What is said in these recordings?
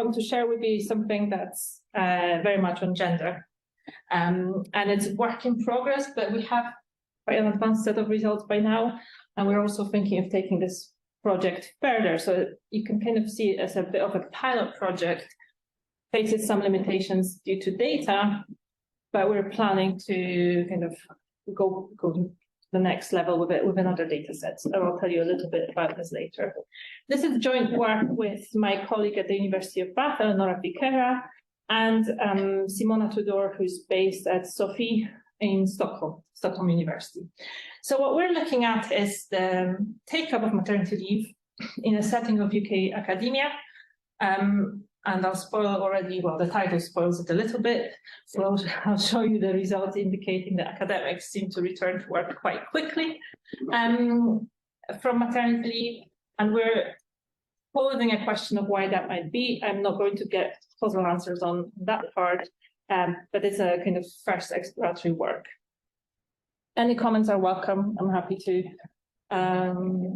want to share with you something that's very much on gender. And it's a work in progress, but we have quite an advanced set of results by now. And we're also thinking of taking this project further. So you can kind of see it as a bit of a pilot project, faces some limitations due to data, but we're planning to kind of go to the next level with it with another data set. So I'll tell you a little bit about this later. This is joint work with my colleague at the University of Bath, Eleonora Piquera, and Simona Tudor, who's based at SOFI in Stockholm University. So what we're looking at is the take-up of maternity leave in a setting of UK academia. And I'll spoil already, well, the title spoils it a little bit. So I'll show you the results indicating that academics seem to return to work quite quickly from maternity leave. And we're posing a question of why that might be. I'm not going to get puzzle answers on that part, but it's a kind of first exploratory work. Any comments are welcome. I'm happy to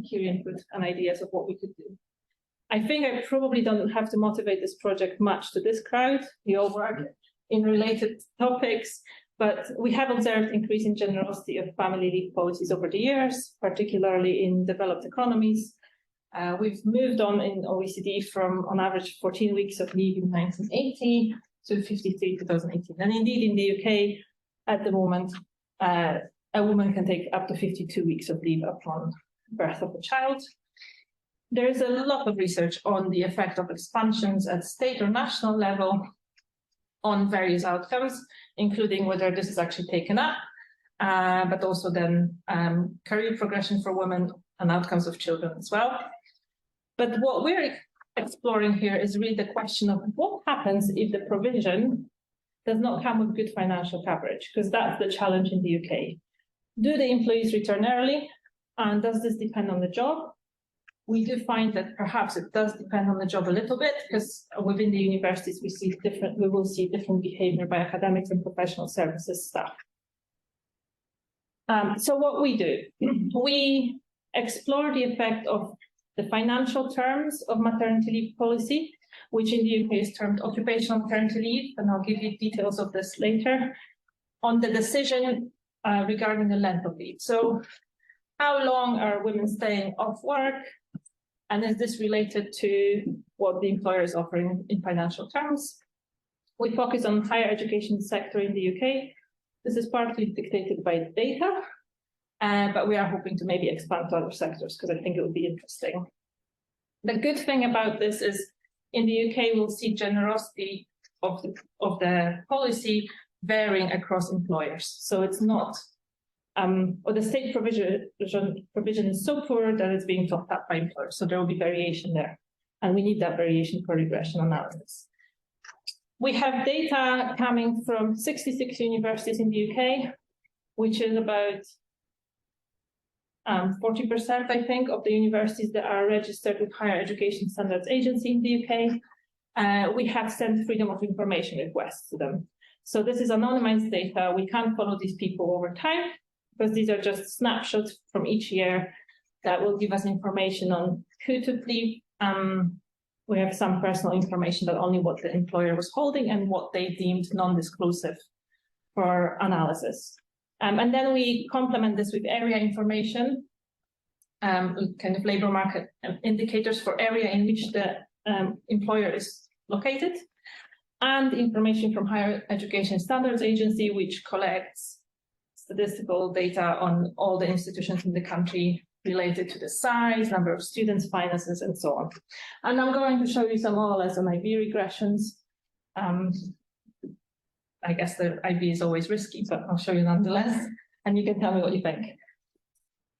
hear input and ideas of what we could do. I think I probably don't have to motivate this project much to this crowd. We all work in related topics, but we have observed increasing generosity of family leave policies over the years, particularly in developed economies. We've moved on in OECD from, on average, 14 weeks of leave in 1980 to 53 in 2018. And indeed, in the UK, at the moment, a woman can take up to 52 weeks of leave upon birth of a child. There is a lot of research on the effect of expansions at state or national level on various outcomes, including whether this is actually taken up, but also then career progression for women and outcomes of children as well. But what we're exploring here is really the question of what happens if the provision does not come with good financial coverage, because that's the challenge in the UK. Do the employees return early? And does this depend on the job? We do find that perhaps it does depend on the job a little bit, because within the universities we will see different behavior by academics and professional services staff. So what we do, we explore the effect of the financial terms of maternity leave policy, which in the UK is termed occupational maternity leave, and I'll give you details of this later, on the decision regarding the length of leave. So how long are women staying off work? And is this related to what the employer is offering in financial terms? We focus on higher education sector in the UK. This is partly dictated by the data, but we are hoping to maybe expand to other sectors because I think it would be interesting. The good thing about this is in the UK, we'll see generosity of the policy varying across employers. So it's not, or the state provision is so poor that it's being topped up by employers. So there will be variation there. And we need that variation for regression analysis. We have data coming from 66 universities in the UK, which is about 40%, I think, of the universities that are registered with Higher Education Standards Agency in the UK. We have sent freedom of information requests to them. So this is anonymized data. We can't follow these people over time, because these are just snapshots from each year that will give us information on who took leave. We have some personal information, but only what the employer was holding and what they deemed non-disclosive for analysis. And then we complement this with area information, kind of labor market indicators for area in which the employer is located, and information from Higher Education Standards Agency, which collects statistical data on all the institutions in the country related to the size, number of students, finances, and so on. And I'm going to show you some more or less on IB regressions. I guess the IB is always risky, but I'll show you nonetheless, and you can tell me what you think.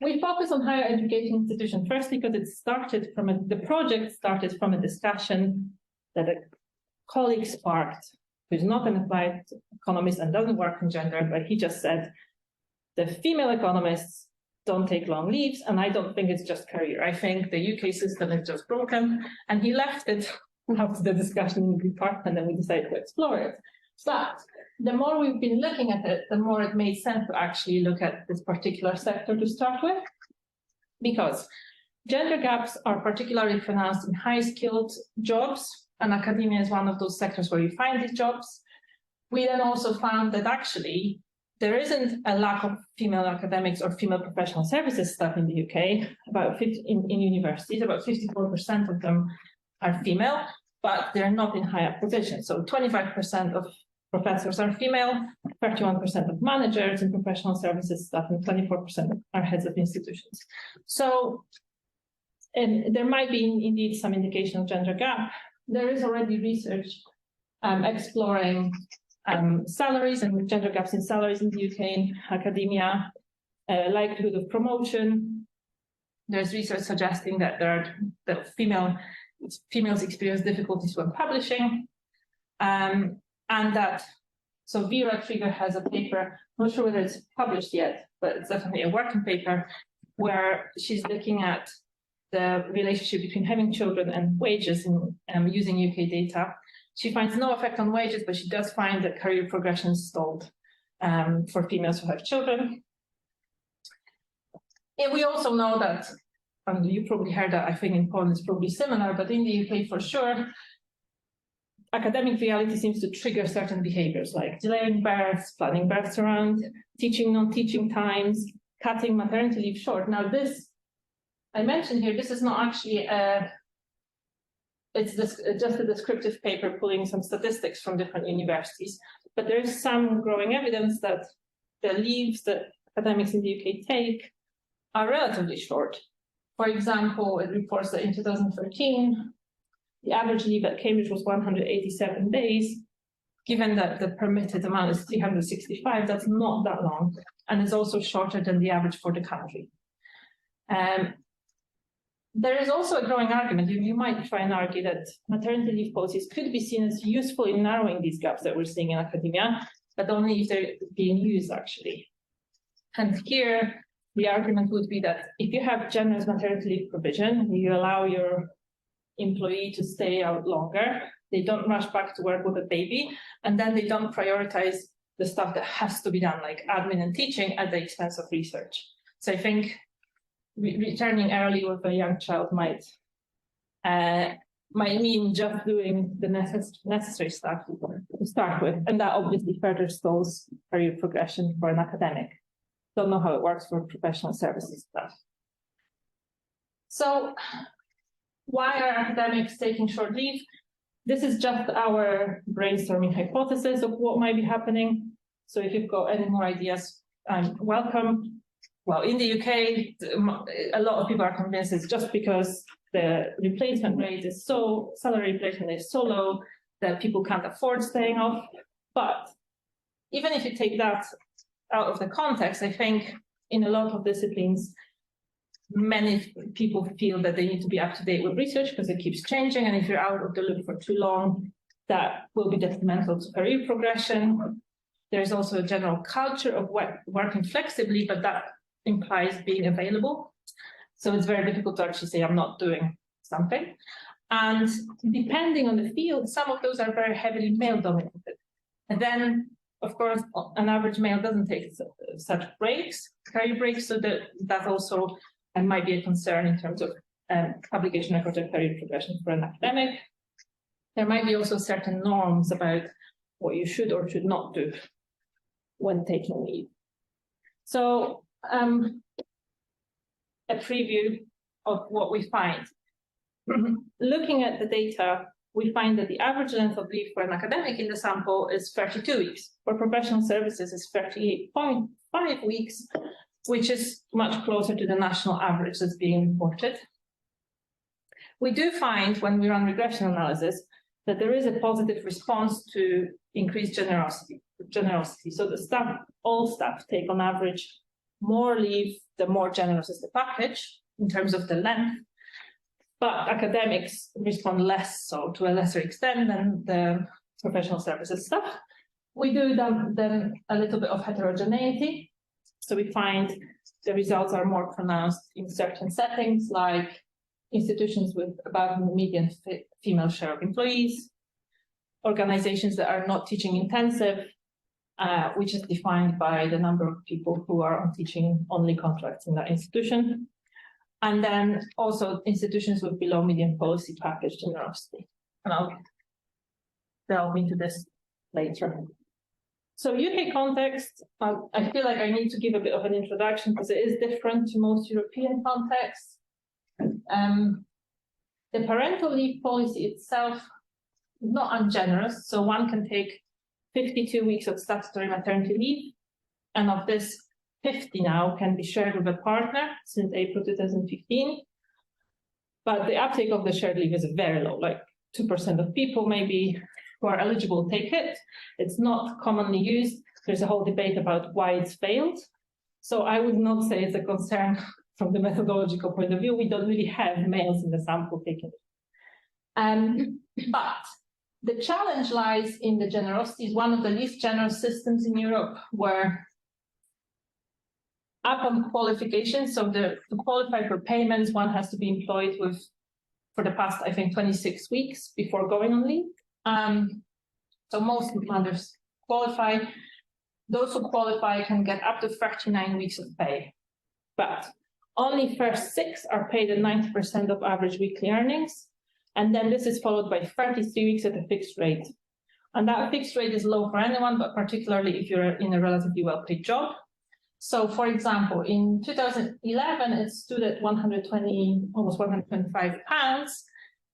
We focus on higher education institutions, firstly because it started from the project started from a discussion that a colleague sparked, who's not an applied economist and doesn't work in gender, but he just said, the female economists don't take long leaves, and I don't think it's just career. I think the UK system is just broken, and he left it after the discussion in the department, and we decided to explore it. But the more we've been looking at it, the more it made sense to actually look at this particular sector to start with, because gender gaps are particularly pronounced in high-skilled jobs, and academia is one of those sectors where you find these jobs. We then also found that actually there isn't a lack of female academics or female professional services staff in the UK. About 50 in universities, about 54% of them are female, but they're not in higher positions. So 25% of professors are female, 31% of managers in professional services staff, and 24% are heads of institutions. So there might be indeed some indication of gender gap. There is already research exploring salaries and gender gaps in salaries in the UK in academia, likelihood of promotion. There's research suggesting that females experience difficulties when publishing, and that, so Vera Trigger has a paper, I'm not sure whether it's published yet, but it's definitely a working paper, where she's looking at the relationship between having children and wages in using UK data. She finds no effect on wages, but she does find that career progression is stalled for females who have children. And we also know that, and you probably heard that, I think in Poland it's probably similar, but in the UK for sure, academic reality seems to trigger certain behaviors like delaying births, planning births around, teaching non-teaching times, cutting maternity leave short. Now this, I mentioned here, this is not actually it's just a descriptive paper pulling some statistics from different universities, but there's some growing evidence that the leaves that academics in the UK take are relatively short. For example, it reports that in 2013, the average leave at Cambridge was 187 days. Given that the permitted amount is 365, that's not that long, and is also shorter than the average for the country. There is also a growing argument, you might try and argue that maternity leave policies could be seen as useful in narrowing these gaps that we're seeing in academia, but only if they're being used actually. And here, the argument would be that if you have generous maternity leave provision, you allow your employee to stay out longer, they don't rush back to work with a baby, and then they don't prioritize the stuff that has to be done, like admin and teaching, at the expense of research. So I think returning early with a young child might mean just doing the necessary stuff to start with, and that obviously further stalls career progression for an academic. Don't know how it works for professional services staff. So why are academics taking short leave? This is just our brainstorming hypothesis of what might be happening. So if you've got any more ideas, welcome. Well, in the UK, a lot of people are convinced it's just because the replacement rate is salary replacement rate is so low that people can't afford staying off. But even if you take that out of the context, I think in a lot of disciplines, many people feel that they need to be up to date with research because it keeps changing. And if you're out of the loop for too long, that will be detrimental to career progression. There's also a general culture of working flexibly, but that implies being available. So it's very difficult to actually say, I'm not doing something. And depending on the field, some of those are very heavily male dominated. And then, of course, an average male doesn't take such breaks, career breaks, so that also might be a concern in terms of publication record and career progression for an academic. There might be also certain norms about what you should or should not do when taking leave. So a preview of what we find. Looking at the data, we find that the average length of leave for an academic in the sample is 32 weeks. For professional services, is 38.5 weeks, which is much closer to the national average that's being reported. We do find, when we run regression analysis, that there is a positive response to increased generosity. So all staff take on average more leave, the more generous is the package in terms of the length. But academics respond less so, to a lesser extent, than the professional services staff. We do then a little bit of heterogeneity. So we find the results are more pronounced in certain settings, like institutions with above median female share of employees, organizations that are not teaching intensive, which is defined by the number of people who are on teaching-only contracts in that institution. And then also institutions with below median policy package generosity. and I'll delve into this later. So UK context, I feel like I need to give a bit of an introduction because it is different to most European contexts. The parental leave policy itself is not ungenerous, so one can take 52 weeks of statutory maternity leave, and of this, 50 now can be shared with a partner since April 2015. But the uptake of the shared leave is very low, like 2% of people maybe who are eligible take it. It's not commonly used. There's a whole debate about why it's failed. So I would not say it's a concern from the methodological point of view. We don't really have males in the sample taking it. But the challenge lies in the generosity. It's one of the least generous systems in Europe where upon qualification, so to qualify for payments, one has to be employed for the past, I think, 26 weeks before going on leave. So most mothers qualify. Those who qualify can get up to 39 weeks of pay, but only first 6 are paid at 90% of average weekly earnings. And then this is followed by 33 weeks at a fixed rate. And that fixed rate is low for anyone, but particularly if you're in a relatively well-paid job. So, for example, in 2011, it stood at almost £125.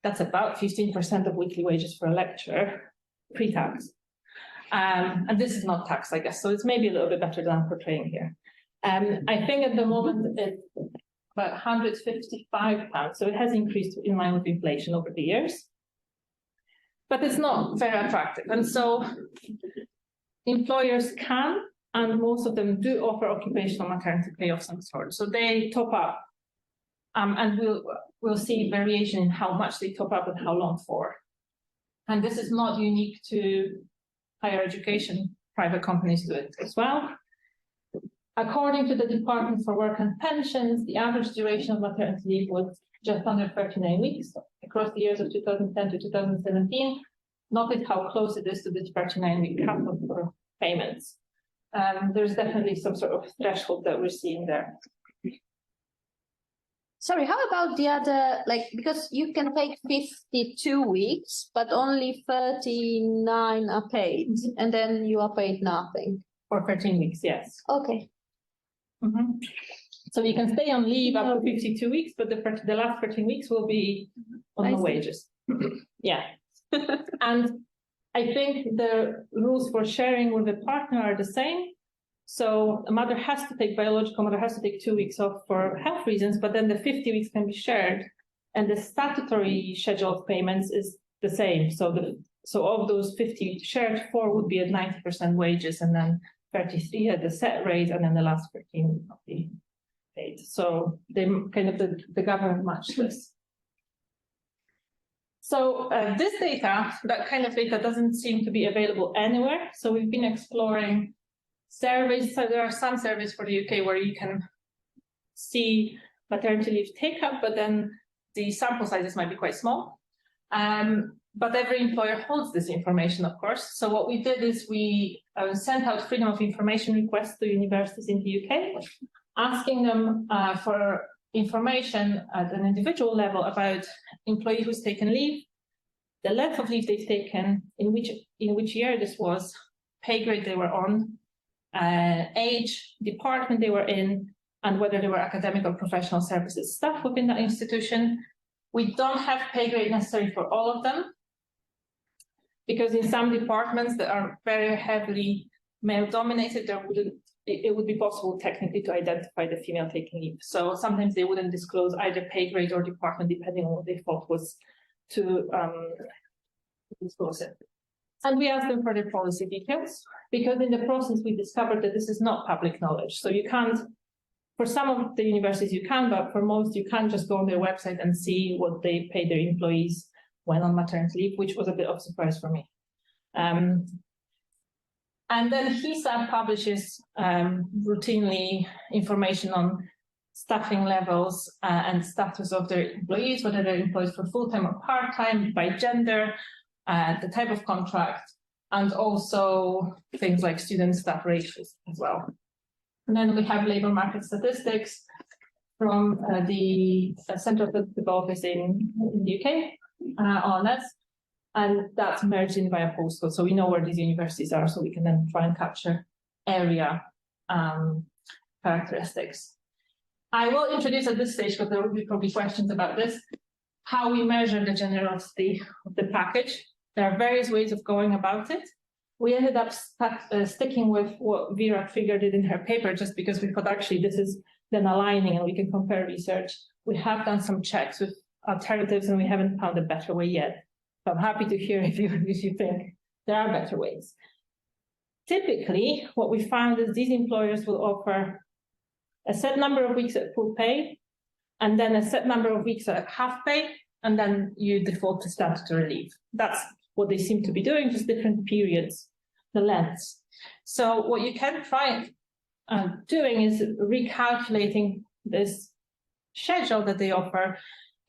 That's about 15% of weekly wages for a lecturer, pre-tax. And this is not tax, I guess, so it's maybe a little bit better than I'm portraying here. I think at the moment it's about £155, so it has increased in line with inflation over the years. But it's not very attractive. And so employers can, and most of them do, offer occupational maternity pay of some sort. So they top up, and we'll see variation in how much they top up and how long for. And this is not unique to higher education. Private companies do it as well. According to the Department for Work and Pensions, the average duration of maternity leave was just under 39 weeks across the years of 2010 to 2017. Notice how close it is to the 39-week cutoff for payments. There's definitely some sort of threshold that we're seeing there. Sorry, how about the other, because you can take 52 weeks, but only 39 are paid, and then you are paid nothing. For 13 weeks, yes. Okay. Mm-hmm. So you can stay on leave up to 52 weeks, but the last 13 weeks will be on the wages. Yeah. And I think the rules for sharing with a partner are the same. So a mother has to take, biological mother has to take 2 weeks off for health reasons, but then the 50 weeks can be shared. And the statutory schedule of payments is the same. So of those 50 shared, 4 would be at 90% wages, and then 33 at the set rate, and then the last 13 would not be paid. So they kind of the government match this. So this data, that kind of data, doesn't seem to be available anywhere. So we've been exploring surveys. So there are some surveys for the UK where you can see maternity leave take up, but then the sample sizes might be quite small. But every employer holds this information, of course. So what we did is we sent out freedom of information requests to universities in the UK, asking them for information at an individual level about employee who's taken leave, the length of leave they've taken, in which year this was, pay grade they were on, age, department they were in, and whether they were academic or professional services staff within that institution. We don't have pay grade necessary for all of them, because in some departments that are very heavily male-dominated, it would be possible technically to identify the female taking leave. So sometimes they wouldn't disclose either pay grade or department, depending on what they thought was to disclose it. And we asked them for their policy details, because in the process we discovered that this is not public knowledge. So you can't, for some of the universities you can, but for most you can't just go on their website and see what they pay their employees when on maternity leave, which was a bit of a surprise for me. And then HISA publishes routinely information on staffing levels and status of their employees, whether they're employed for full-time or part-time, by gender, the type of contract, and also things like student-staff ratios as well. And then we have labour market statistics from the Central Statistical Office in the UK, ONS, And that's merged in via postcode. So we know where these universities are, so we can then try and capture area characteristics. I will introduce at this stage, because there will be probably questions about this, how we measure the generosity of the package. There are various ways of going about it. We ended up sticking with what Vera figured it in her paper, just because we thought actually this is then aligning and we can compare research. We have done some checks with alternatives and we haven't found a better way yet. So I'm happy to hear if you think there are better ways. Typically, what we found is these employers will offer a set number of weeks at full pay, and then a set number of weeks at half pay, and then you default to statutory leave. That's what they seem to be doing, just different periods, the lengths. So what you can try doing is recalculating this schedule that they offer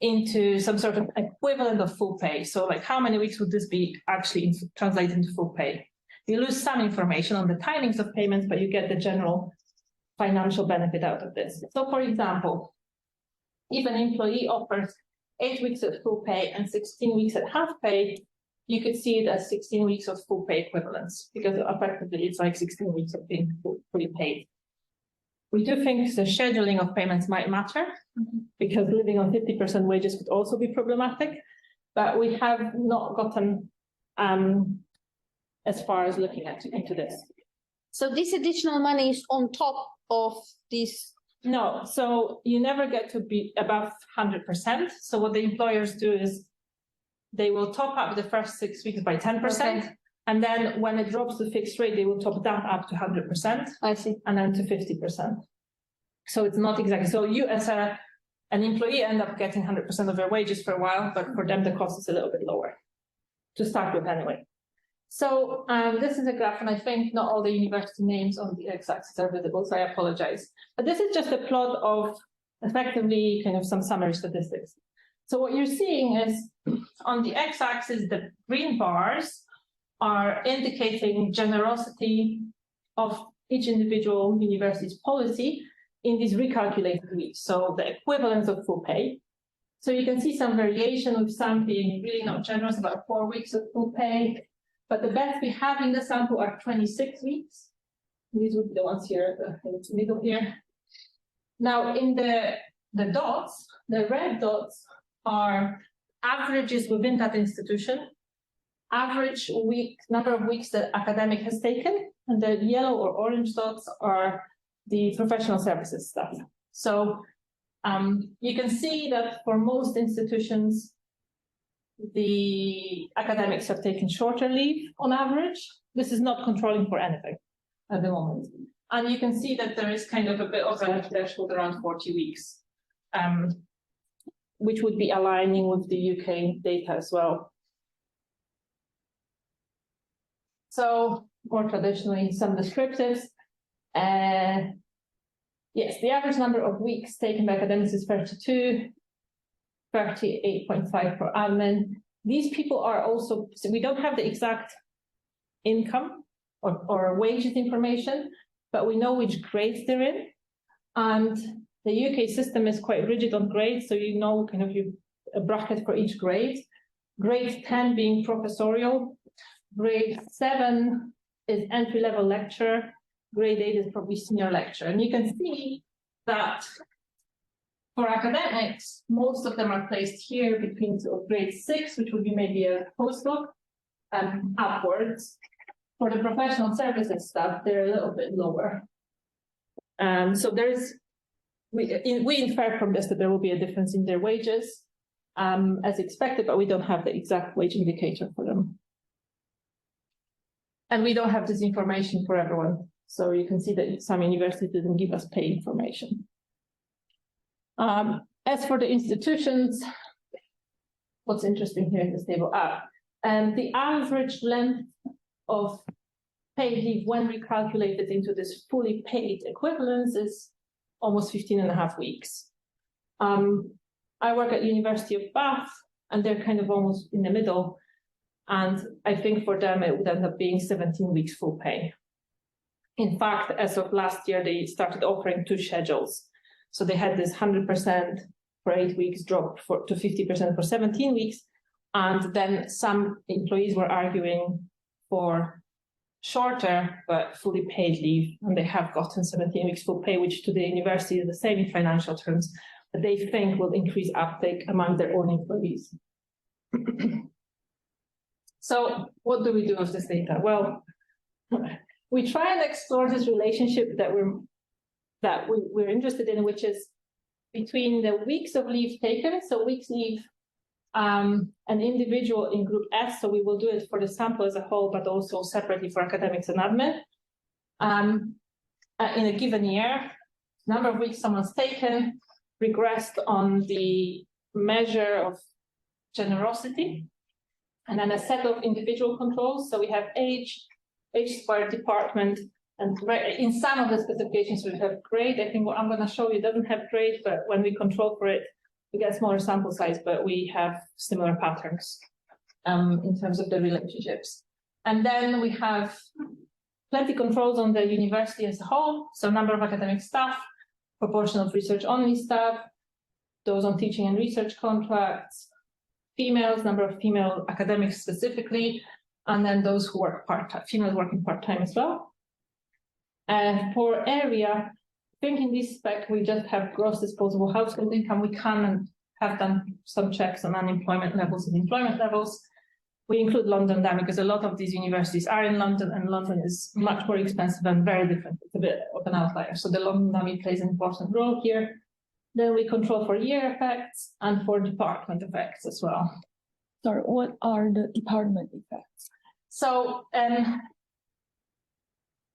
into some sort of equivalent of full pay. So like how many weeks would this be actually translated into full pay? You lose some information on the timings of payments, but you get the general financial benefit out of this. So for example, if an employee offers 8 weeks at full pay and 16 weeks at half pay, you could see it as 16 weeks of full pay equivalence, because effectively it's like 16 weeks of being fully paid. We do think the scheduling of payments might matter, because living on 50% wages could also be problematic, but we have not gotten as far as looking into this. So this additional money is on top of this? No, so you never get to be above 100%. So what the employers do is they will top up the first 6 weeks by 10%. Okay. And then when it drops to fixed rate, they will top that up to 100%. I see. And then to 50%. So it's not exactly, so you as an employee end up getting 100% of their wages for a while, but for them the cost is a little bit lower to start with anyway. So this is a graph, and I think not all the university names on the x-axis are visible, so I apologize. But this is just a plot of effectively kind of some summary statistics. So what you're seeing is on the x-axis, the green bars are indicating generosity of each individual university's policy in these recalculated weeks, so the equivalent of full pay. So you can see some variation, with some being really not generous, about 4 weeks of full pay. But the best we have in the sample are 26 weeks. These would be the ones here, in the middle here. Now, in the dots, the red dots are averages within that institution, average number of weeks that academic has taken, and the yellow or orange dots are the professional services stuff. So you can see that for most institutions, the academics have taken shorter leave on average. This is not controlling for anything at the moment. And you can see that there is kind of a bit of a threshold around 40 weeks, which would be aligning with the UK data as well. So more traditionally, some descriptives. Yes, the average number of weeks taken by academics is 32. 38.5 for admin. These people are also, so we don't have the exact income or wages information, but we know which grades they're in. And the UK system is quite rigid on grades, so you know kind of a bracket for each grade. Grade 10 being professorial, grade 7 is entry-level lecturer, grade 8 is probably senior lecturer. And you can see that for academics, most of them are placed here between grade 6, which would be maybe a postdoc, and upwards. For the professional services stuff, they're a little bit lower. So we infer from this that there will be a difference in their wages as expected, but we don't have the exact wage indicator for them. And we don't have this information for everyone. So you can see that some universities didn't give us pay information. As for the institutions, what's interesting here in this table, the average length of paid leave when recalculated into this fully paid equivalence is almost 15.5 weeks. I work at University of Bath, and they're kind of almost in the middle. And I think for them, it would end up being 17 weeks full pay. In fact, as of last year, they started offering 2 schedules. So they had this 100% for 8 weeks drop to 50% for 17 weeks, And then some employees were arguing for shorter but fully paid leave, and they have gotten 17 weeks full pay, which to the university is the same in financial terms, but they think will increase uptake among their own employees. So what do we do with this data? Well, we try and explore this relationship that we're interested in, which is between the weeks of leave taken, so weeks leave an individual in group S, so we will do it for the sample as a whole, but also separately for academics and admin. In a given year, number of weeks someone's taken, regressed on the measure of generosity, and then a set of individual controls. So we have age squared, department, and in some of the specifications we have grade. I think what I'm going to show you doesn't have grade, but when we control for it, we get smaller sample size, but we have similar patterns in terms of the relationships. And then we have plenty controls on the university as a whole. So number of academic staff, proportion of research-only staff, those on teaching and research contracts, females, number of female academics specifically, and then those who work part-time, females working part-time as well. And for area, I think in this spec, we just have gross disposable household income. We can and have done some checks on unemployment levels and employment levels. We include London there because a lot of these universities are in London, and London is much more expensive and very different. It's a bit of an outlier. So the London dummy plays an important role here. Then we control for year effects and for department effects as well. Sorry, what are the department effects? So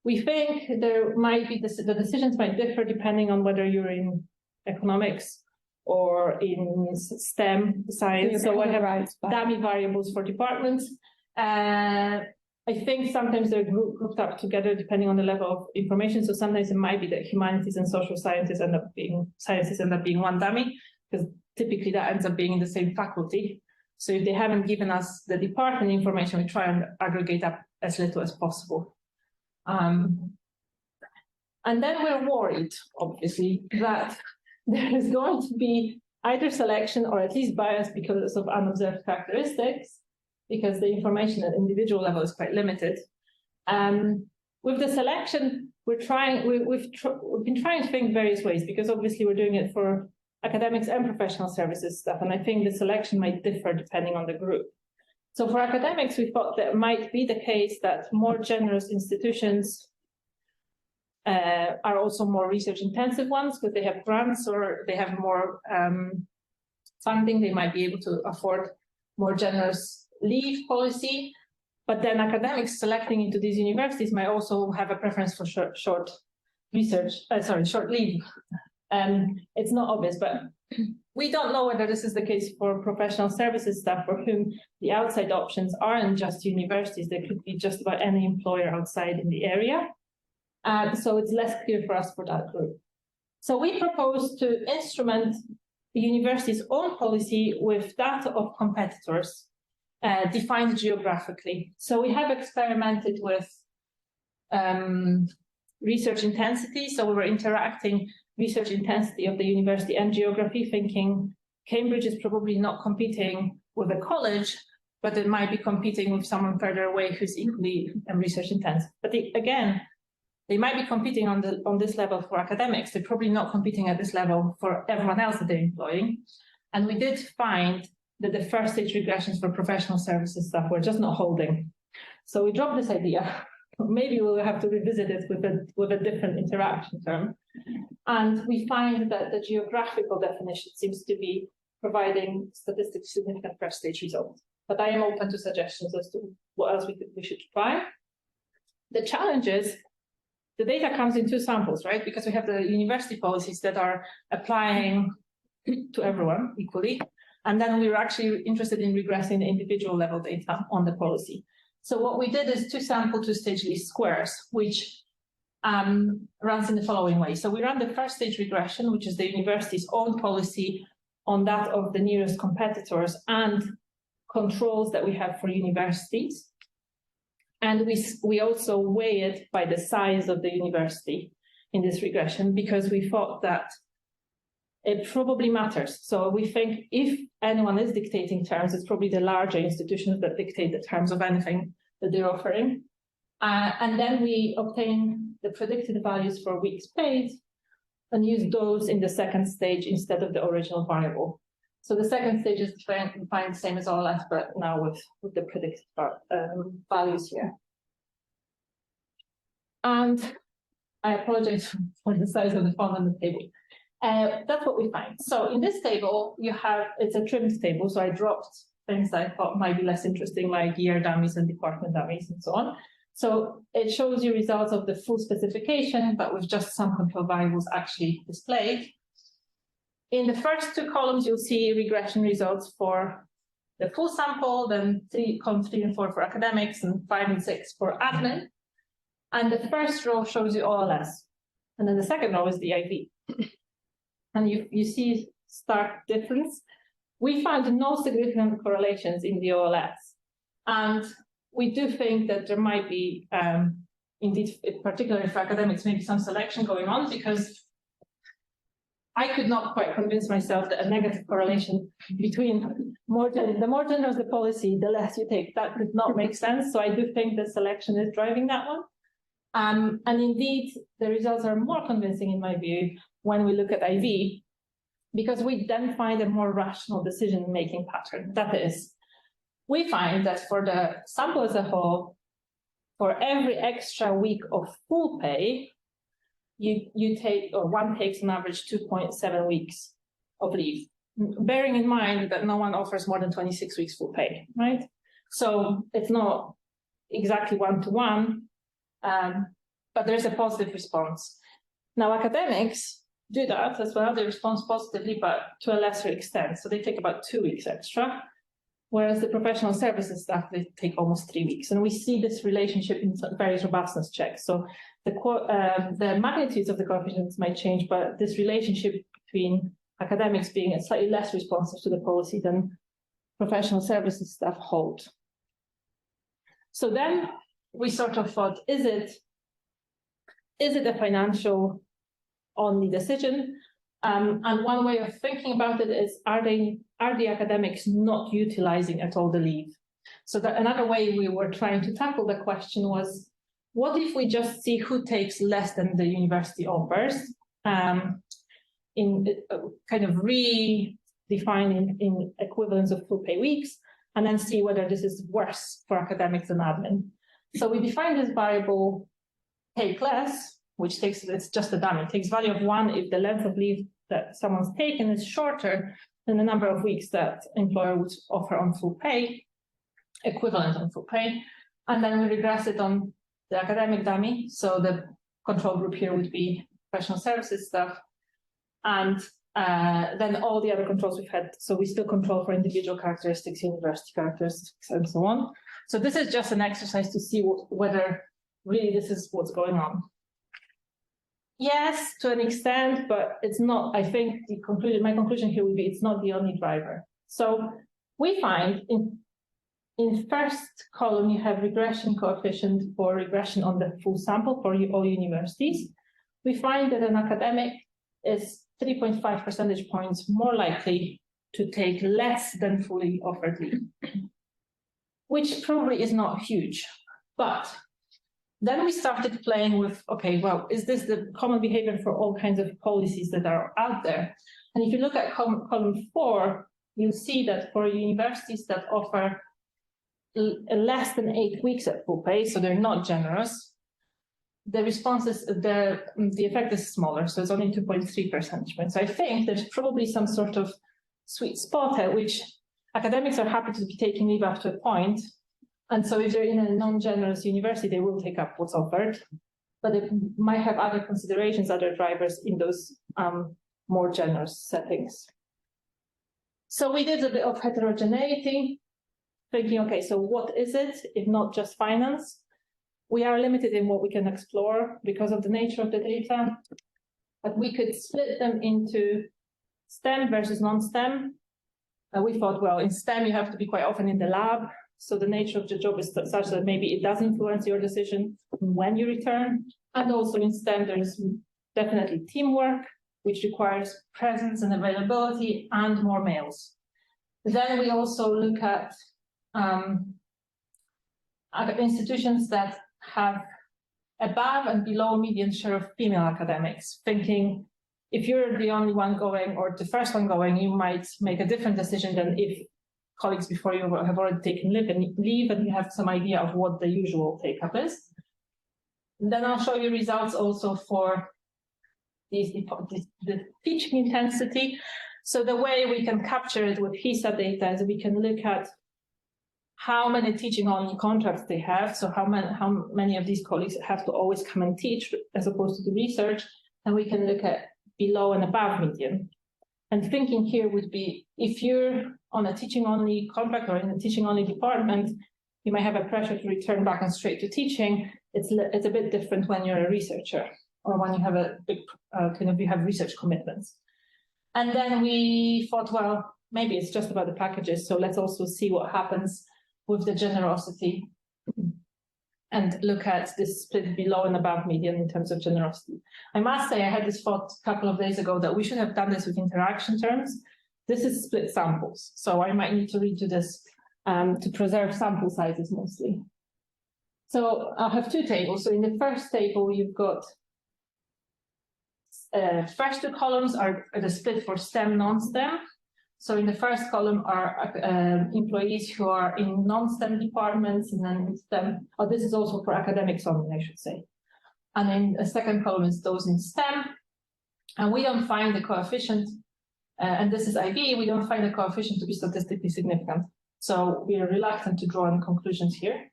we think there might be, the decisions might differ depending on whether you're in economics or in STEM science. So I have dummy variables for departments. I think sometimes they're grouped up together depending on the level of information. So sometimes it might be that humanities and social sciences end up being one dummy, because typically that ends up being in the same faculty. So if they haven't given us the department information, we try and aggregate up as little as possible. And then we're worried, obviously, that there is going to be either selection or at least bias because of unobserved characteristics, because the information at individual level is quite limited. With the selection, we've been trying to think various ways, because obviously we're doing it for academics and professional services stuff, and I think the selection might differ depending on the group. So for academics, we thought that it might be the case that more generous institutions are also more research-intensive ones, because they have grants or they have more funding. They might be able to afford more generous leave policy. But then academics selecting into these universities might also have a preference for short leave. It's not obvious, but we don't know whether this is the case for professional services staff for whom the outside options aren't just universities. They could be just about any employer outside in the area. So it's less clear for us for that group. So we propose to instrument the university's own policy with data of competitors defined geographically. So we have experimented with research intensity. So we were interacting research intensity of the university and geography, thinking Cambridge is probably not competing with a college, but it might be competing with someone further away who's equally research intensive. But again, they might be competing on this level for academics. They're probably not competing at this level for everyone else that they're employing. And we did find that the first stage regressions for professional services stuff were just not holding. So we dropped this idea. Maybe we'll have to revisit it with a different interaction term. And we find that the geographical definition seems to be providing statistically significant first stage results. But I am open to suggestions as to what else we should try. The challenge is the data comes in two samples, right? Because we have the university policies that are applying to everyone equally. And then we were actually interested in regressing the individual level data on the policy. So what we did is two-sample, two-stage least squares, which runs in the following way. So we run the first stage regression, which is the university's own policy on that of the nearest competitors and controls that we have for universities. And we also weigh it by the size of the university in this regression, because we thought that it probably matters. So we think if anyone is dictating terms, it's probably the larger institutions that dictate the terms of anything that they're offering. And then we obtain the predicted values for weeks paid and use those in the second stage instead of the original variable. So the second stage is defined the same as OLS, but now with the predicted values here. And I apologize for the size of the font on the table. That's what we find. So in this table, it's a trimmed table. So I dropped things that I thought might be less interesting, like year dummies and department dummies and so on. So it shows you results of the full specification, but with just some control variables actually displayed. In the first two columns, you'll see regression results for the full sample, then columns 3 and 4 for academics, and 5 and 6 for admin. And the first row shows you OLS. And then the second row is the IV. And you see stark difference. We found no significant correlations in the OLS. And we do think that there might be, indeed, particularly for academics, maybe some selection going on, because I could not quite convince myself that a negative correlation between the more generous the policy, the less you take. That did not make sense. So I do think that selection is driving that one. And indeed, the results are more convincing, in my view, when we look at IV, because we then find a more rational decision-making pattern. That is, we find that for the sample as a whole, for every extra week of full pay, you take, or one takes on average 2.7 weeks of leave, bearing in mind that no one offers more than 26 weeks full pay, right? So it's not exactly one-to-one, but there's a positive response. Now, academics do that as well. They respond positively, but to a lesser extent. So they take about 2 weeks extra, whereas the professional services staff, they take almost 3 weeks. And we see this relationship in various robustness checks. So the magnitudes of the coefficients might change, but this relationship between academics being slightly less responsive to the policy than professional services staff hold. So then we sort of thought, is it a financial only decision? And one way of thinking about it is, are the academics not utilizing at all the leave? So that another way we were trying to tackle the question was, what if we just see who takes less than the university offers, in kind of redefining in equivalence of full pay weeks, and then see whether this is worse for academics than admin. So we defined this variable take less, which takes, it's just a dummy, it takes value of 1 if the length of leave that someone's taken is shorter than the number of weeks that employer would offer on full pay, equivalent on full pay. And then we regress it on the academic dummy. So the control group here would be professional services staff. And then all the other controls we've had. So we still control for individual characteristics, university characteristics, and so on. So this is just an exercise to see whether really this is what's going on. Yes, to an extent, but it's not. I think my conclusion here would be it's not the only driver. So we find in first column you have regression coefficient for regression on the full sample for all universities. We find that an academic is 3.5 percentage points more likely to take less than fully offered leave, which probably is not huge, but then we started playing with, okay, well, is this the common behavior for all kinds of policies that are out there? And if you look at column 4, you'll see that for universities that offer less than 8 weeks at full pay, so they're not generous, the response is, the effect is smaller, so it's only 2.3 percentage points. So I think there's probably some sort of sweet spot at which academics are happy to be taking leave up to a point. And so if they're in a non-generous university, they will take up what's offered, but they might have other considerations, other drivers in those more generous settings. So we did a bit of heterogeneity, thinking, okay, so what is it, if not just finance? We are limited in what we can explore because of the nature of the data, but we could split them into STEM versus non-STEM. We thought, well, in STEM, you have to be quite often in the lab. So the nature of the job is such that maybe it does influence your decision when you return. And also in STEM, there's definitely teamwork, which requires presence and availability and more males. Then we also look at institutions that have above and below median share of female academics, thinking if you're the only one going or the first one going, you might make a different decision than if colleagues before you have already taken leave and you have some idea of what the usual take-up is. And then I'll show you results also for the teaching intensity. So the way we can capture it with HISA data is we can look at how many teaching-only contracts they have, so how many of these colleagues have to always come and teach as opposed to do research, and we can look at below and above median. And thinking here would be, if you're on a teaching-only contract or in a teaching-only department, you may have a pressure to return back and straight to teaching. It's a bit different when you're a researcher or when you have a big you have research commitments. And then we thought, well, maybe it's just about the packages, so let's also see what happens with the generosity and look at this split below and above median in terms of generosity. I must say I had this thought a couple of days ago that we should have done this with interaction terms. This is split samples, so I might need to redo this to preserve sample sizes mostly. So I'll have two tables. So in the first table, you've got first two columns are the split for STEM, non-STEM. So in the first column are employees who are in non-STEM departments, and then STEM, this is also for academics only, I should say. And then the second column is those in STEM. And we don't find the coefficient, and this is IB, we don't find the coefficient to be statistically significant. So we are reluctant to draw any conclusions here.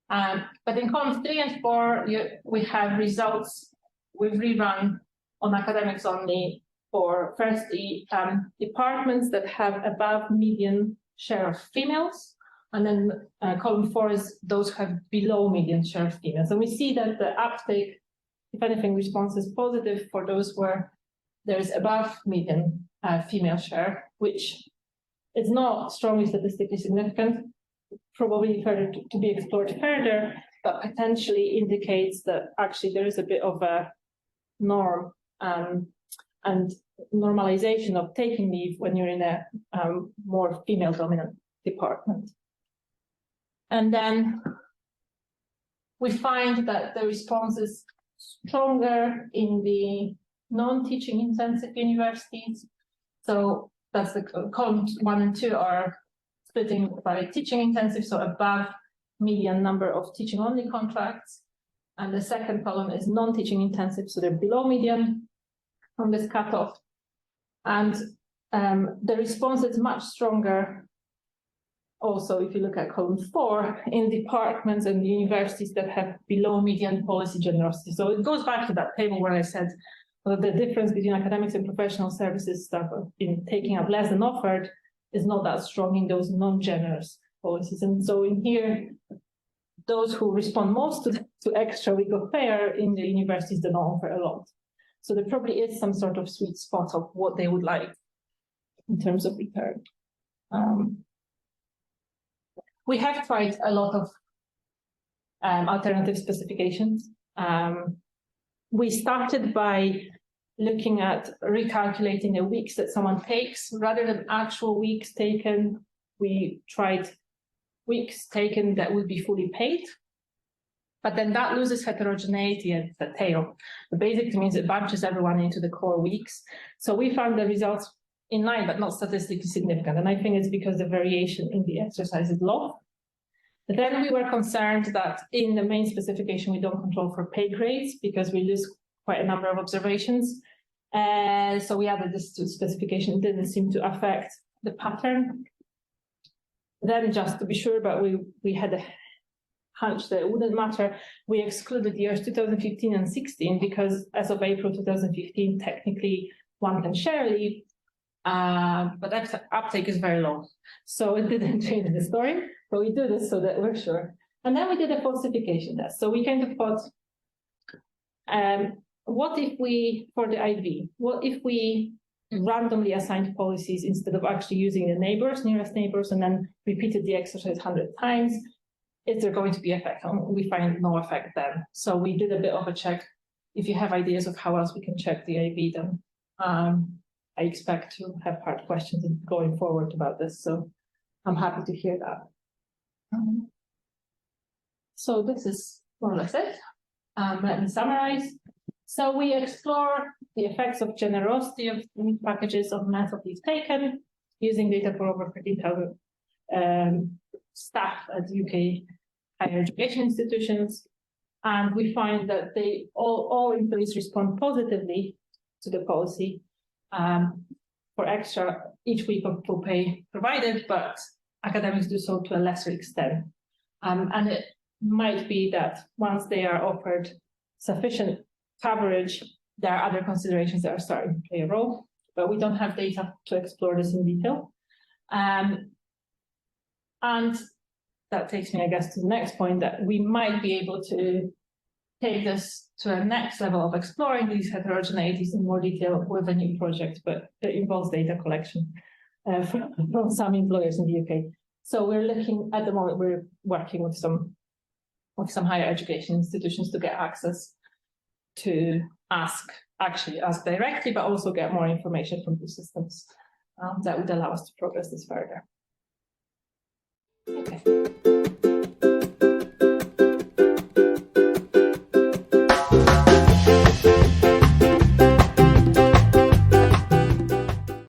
But in columns 3 and 4, we have results we've rerun on academics only for firstly departments that have above median share of females, and then column 4 is those who have below median share of females. And we see that the uptake, if anything, response is positive for those where there is above median female share, which is not strongly statistically significant, probably further to be explored further, but potentially indicates that actually there is a bit of a norm and normalization of taking leave when you're in a more female-dominant department. And then we find that the response is stronger in the non-teaching intensive universities. So that's the columns 1 and 2 are splitting by teaching intensive, so above median number of teaching-only contracts. And the second column is non-teaching intensive, so they're below median from this cutoff. And the response is much stronger also if you look at column 4 in departments and universities that have below median policy generosity. So it goes back to that table where I said that the difference between academics and professional services that have been taking up less than offered is not that strong in those non-generous policies. And so in here, those who respond most to extra week of pay in the universities do not offer a lot. So there probably is some sort of sweet spot of what they would like in terms of return. We have tried a lot of alternative specifications. We started by looking at recalculating the weeks that someone takes rather than actual weeks taken. We tried weeks taken that would be fully paid, but then that loses heterogeneity at the tail. It basically means it bunches everyone into the core weeks. So we found the results in line, but not statistically significant. And I think it's because the variation in the exercise is low. But then we were concerned that in the main specification, we don't control for pay grades because we lose quite a number of observations. So we added this to specification. It didn't seem to affect the pattern. Then just to be sure, but we had a hunch that it wouldn't matter, we excluded years 2015 and 16 because as of April 2015, technically one can share leave, but that uptake is very low. So it didn't change the story, but we do this so that we're sure. And then we did a falsification test. So we kind of thought, what if we, for the IB, what if we randomly assigned policies instead of actually using the neighbors, nearest neighbors, and then repeated the exercise 100 times? Is there going to be effect? We find no effect then. So we did a bit of a check. If you have ideas of how else we can check the IB, then I expect to have hard questions going forward about this, so I'm happy to hear that. So this is more or less it. Let me summarize. So we explore the effects of generosity of meat packages on mass of leave taken, using data for over 30,000 staff at UK higher education institutions. And we find that all employees respond positively to the policy for extra each week of full pay provided, but academics do so to a lesser extent. And it might be that once they are offered sufficient coverage, there are other considerations that are starting to play a role, but we don't have data to explore this in detail. And that takes me, I guess, to the next point, that we might be able to take this to a next level of exploring these heterogeneities in more detail with a new project, but it involves data collection from some employers in the UK. So we're looking, at the moment, we're working with some higher education institutions to get access to ask directly, but also get more information from the systems that would allow us to progress this further. Okay.